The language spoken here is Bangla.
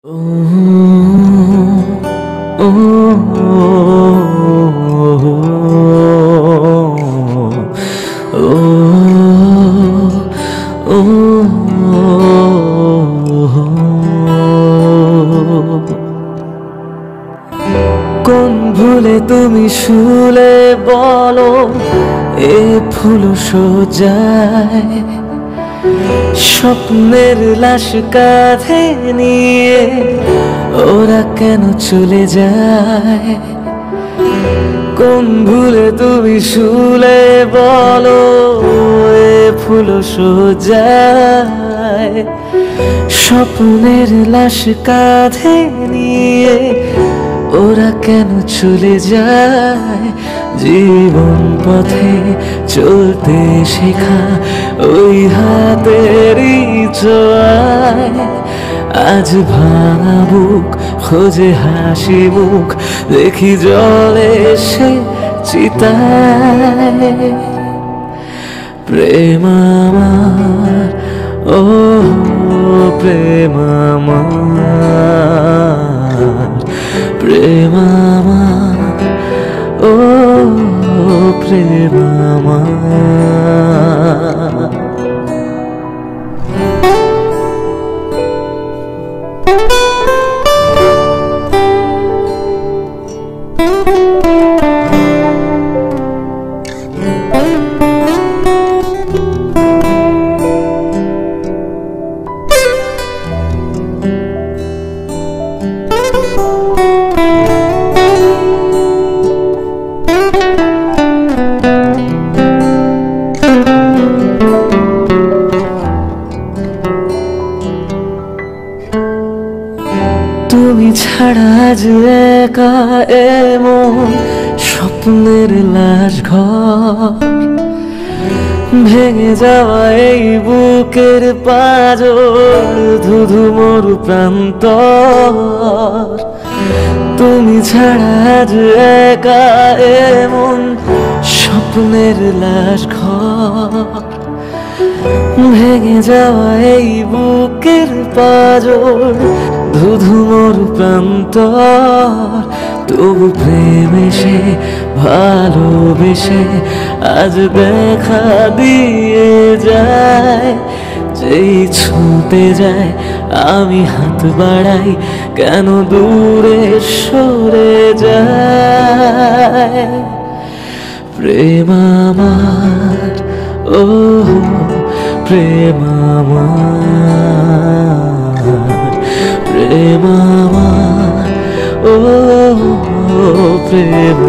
কোন ভুলে তুমি শুলে বলো এ ফুল সোজায় স্বপ্নের লাশ কাঁধে নিয়ে ওরা কেন চলে যায়? কোন ভুলে তুমি শুলে বলো এ ফুল সোজায় স্বপ্নের লাশ কাঁধে নিয়ে ওরা কেন চলে যায়? জীবন পথে চলতে শেখা ওই হাতেরই ছোঁয়ায় আজ ভাঙা বুক খোঁজে হাসি মুখ দেখি জলে সে চিতায়। প্রেম আমার, ও প্রেম আমার, প্রেম আমার, ও প্রেম আমার। তুমি ছাড়া আজ একা এমন স্বপ্নের লাশ ঘর ভেঙে যাওয়া এই বুকের পাঁজর ধুধু মরু প্রান্তর। তুমি ছাড়া আজ একা এমন স্বপ্নের লাশ ঘর ভেঙে যাওয়া এই বুকের পাঁজর ধুধু মরু প্রান্তর। তবু প্রেমে সে ভালোবেসে আজ দেখা দিয়ে যায়। যেই ছুটে যায় আমি হাত বাড়াই কেন দূরে সরে যায়? প্রেম আমার, ও প্রেম আমার, প্রেম আমার, ও প্রেম।